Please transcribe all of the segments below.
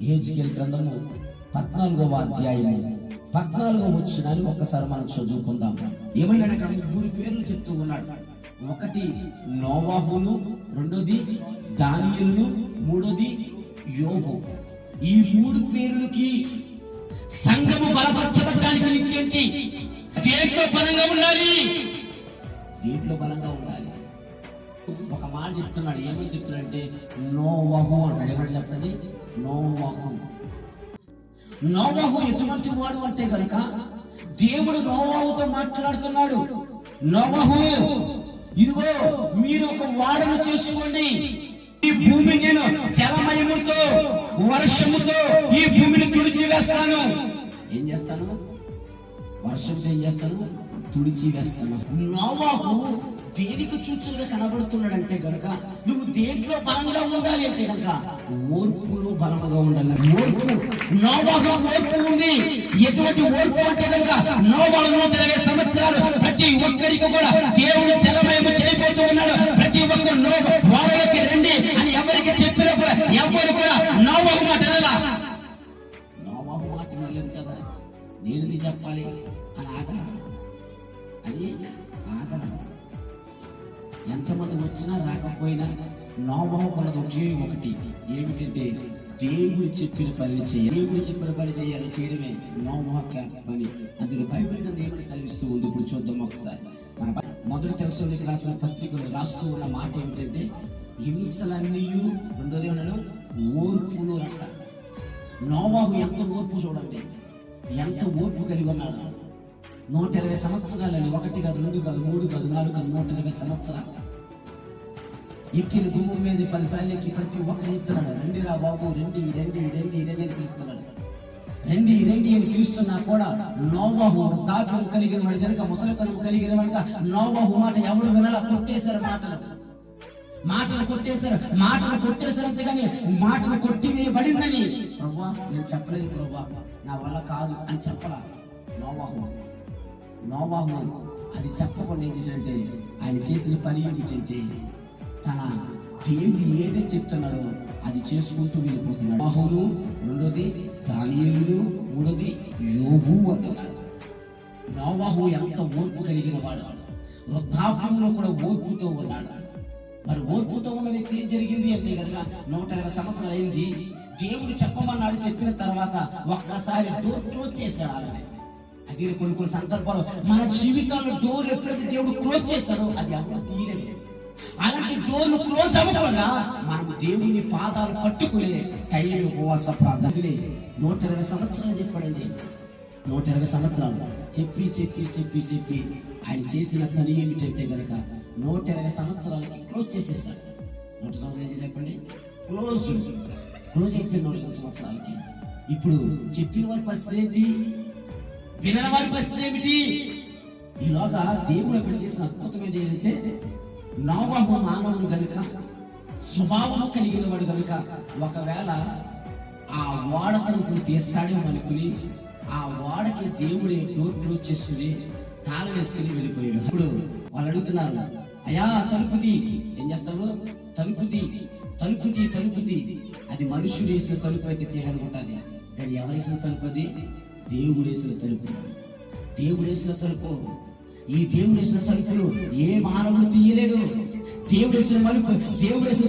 యెహెజ్కేలు గ్రంథము 14వ అధ్యాయము 14వ వచనాన్ని ఒక్కసారి మనం చదువుకుందాం. ఏమన్నాడు అక్కడ? ముగ్గురు పేర్లు చెప్తూ ఉన్నాడు. ఒకటి నోవాహును, రెండోది దానియేలును, మూడోది యోబు. ఈ మూడు పేర్లకి సంఘము బలపరచబడడానికి నీకేంటి? దేంట్లో బలంగా ఉండాలి? దేంట్లో బలంగా ఉండాలి? ఒక మాట చెప్తున్నాడు. ఏమని చెప్తున్నాడంటే నోవాహు అన్నాడు. ఏమని చెప్పండి? నోవాహు. నోవాహు ఎటువంటి వాడు అంటే కనుక దేవుడు నోవాహుతో మాట్లాడుతున్నాడు. నోవాహు, ఇదిగో మీరు ఒక వాడను చేసుకోండి. ఈ భూమిని నేను జలమయముతో వర్షముతో ఈ భూమిని తుడిచి వేస్తాను. ఏం చేస్తాను? వర్షంతో ఏం చేస్తాను? తుడిచి వేస్తాను. నోవాహు దేనికి సూచనగా కనబడుతున్నాడంటే కనుక నువ్వు దేంట్లో బలంగా ఉండాలి అంటే కనుక ఓర్పులో బలంగా ఉండాలి. ఓర్పు. నోవాహు ఓర్పు ఉంది. ఎటువంటి ఓర్పు అంటే కనుక నోవాహు 120 సంవత్సరాలు ప్రతి ఒక్కరికి కూడా దేవుడు జలమయము చేయబోతూ ఉన్నాడు. ప్రతి ఒక్కరు వాడలోకి రండి అని ఎవరికి చెప్పినా కూడా ఎవరు కూడా నోవాహు మాట వినలా. నోవాహు మాట వినలేదు కదా, నేను చెప్పాలి అని ఆగలా. ఎంతమంది వచ్చినా రాకపోయినా నోవాహు పలక ఒకే ఒకటి, ఏమిటంటే దేవుడు చెప్పిన పని చేయాలి. దేవుడు చెప్పిన పని చేయాలి, చేయడమే నోవాహు పని. అందులో బైబిల్ కింద ఏమని సెలవిస్తూ ఉంది. ఇప్పుడు చూద్దాం ఒకసారి. మన మొదటి తెస్సలోనికీయులకు రాసిన పత్రికలు రాస్తూ ఉన్న మాట ఏమిటంటే హింసలన్నీ, రెండోది ఉన్నాడు ఓర్పును రట్ట. నోవాహు ఎంత ఓర్పు చూడండి, ఎంత ఓర్పు కలిగి ఉన్నాడు. 120 సంవత్సరాలని, 1 కాదు, 2 కాదు, 3 కాదు, 4 కాదు, 120 సంవత్సరాలు ఎక్కిన గుమ్మం మీద 10 సార్లు ఎక్కి ప్రతి ఒక్కరు చెప్తున్నాడు, రండి రా బాబు, రండి రండి రండి రండి అని పిలుస్తున్నాడు. రండి రండి అని పిలుస్తున్నా కూడా నోవాహు వృద్ధాప్యం కలిగిన వాడు కనుక, ముసలితనం కలిగిన వాడుగా నోవాహు మాట ఎవరు వినాలా? కొట్టేశారు. మాటలు కొట్టేశారు అంతేగాని మాటలు కొట్టివేయబడిందని ప్రభువా నేను చెప్పలేదు, ప్రభువా నా వల్ల కాదు అని చెప్పలా. నోవాహు అది చెప్పకుండా ఏం చేశాడంటే ఆయన చేసిన పని ఏమిటంటే తన దేవుడు ఏదైతే చెప్తున్నాడో అది చేసుకుంటూ వెళ్ళిపోతున్నాడు. నోవాహును, రెండోది దానియేలును, మూడోది యోబు అంటున్నాడు. నోవాహు ఎంత ఓర్పు కలిగిన వాడు, వృద్ధాప్యంలో కూడా ఓర్పుతో ఉన్నాడు. మరి ఓర్పుతో ఉన్న వ్యక్తి ఏం జరిగింది అంటే కనుక 120 సంవత్సరాలు అయింది. దేవుడు చెప్పమన్నాడు. చెప్పిన తర్వాత ఒక్కసారి డోర్ క్లోజ్ చేశాడు. అది కొన్ని సందర్భాలు మన జీవితాల్లో డోర్ ఎప్పుడైతే దేవుడు క్లోజ్ చేస్తాడో అది ఎవరు తీయలేదు. అలాంటి డోర్లు క్లోజ్ అవ్వకుండా మనం దేవుని పాదాలు పట్టుకునే టైం ఉపవాస ప్రార్థనలే 120 సంవత్సరాలు చెప్పాడండి. 120 సంవత్సరాలు చెప్పి చెప్పి చెప్పి చెప్పి ఆయన చేసిన పని ఏమిటంటే కనుక 120 సంవత్సరాలకి క్లోజ్ చేసేసాడు. 100 సంవత్సరాలు చెప్పండి, క్లోజ్ అయిపోయింది 100 సంవత్సరాలకి. ఇప్పుడు చెప్పిన వారి పరిస్థితి ఏంటి? వినని వారి పరిస్థితి ఏమిటి? ఈలోగా దేవుడు అక్కడ చేసిన అద్భుతమైన ఏంటంటే నోవాహు మానవుడు కనుక, స్వభావం కలిగిన వాడు కనుక ఒకవేళ ఆ ఓడకు తీస్తాడేమో అనుకుని ఆ ఓడకి దేవుడే డోర్ క్లోజ్ చేసుకుని తాళం వేసుకుని వెళ్ళిపోయాడు. అప్పుడు వాళ్ళు అడుగుతున్నారు, అయ్యా తలుపుతి. ఏం చేస్తాడు? తలుపుతి. అది మనుషుడు వేసిన తలుపు అయితే తీయాలనుకుంటుంది, కానీ ఎవరు వేసిన తలుపు? అది దేవుడు వేసిన తలుపు. ఈ దేవుడు వేసిన తలుపులు ఏ మానవుడు తీయలేడు. దేవుడు వేసిన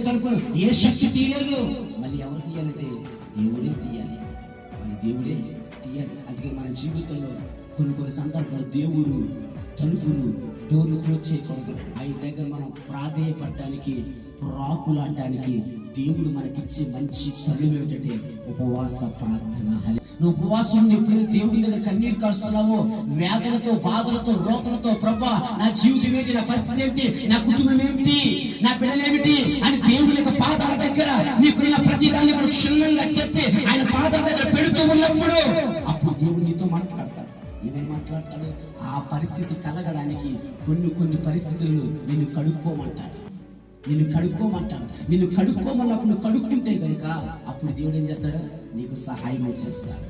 తలుపులు ఏ శక్తి తీయలేదు. మళ్ళీ ఎవరు తీయాలంటే దేవుడే తీయాలి. అందుకే మన జీవితంలో కొన్ని సందర్భాలు దేవుడు తలుపులు డోర్లు క్లోజ్ చేయకూడదు. ఆయన దగ్గర మనం ప్రాధేయపడడానికి, ప్రాకులాడడానికి దేవుడు మనకిచ్చే మంచి పనులు ఏమిటంటే ఉపవాస ప్రార్థన. నువ్వు ఉపవాసం ఎప్పుడైతే దేవుడి దగ్గర కన్నీరు కాస్తున్నావో, వేదనతో, బాధలతో, రోతలతో, ప్రభా నా జీవితం ఏంటి, నా పరిస్థితి ఏమిటి, నా కుటుంబం ఏమిటి, నా పిల్లలేమిటి అని దేవుడి యొక్క పాదాల దగ్గర నీకున్న ప్రతి దాన్ని కూడా క్షుణ్ణంగా చెప్పి ఆయన పాదాల దగ్గర పెడుతూ ఉన్నప్పుడు అప్పుడు దేవుడు నీతో మాట్లాడతాడు. ఏమేమి మాట్లాడతాడు? ఆ పరిస్థితి కలగడానికి కొన్ని పరిస్థితులను నిన్ను కడుక్కోమంటాడు. నిన్ను కడుక్కోమన్నప్పుడు నువ్వు కడుక్కుంటే కనుక అప్పుడు దేవుడు ఏం చేస్తాడు? నీకు సహాయం చేస్తాడు.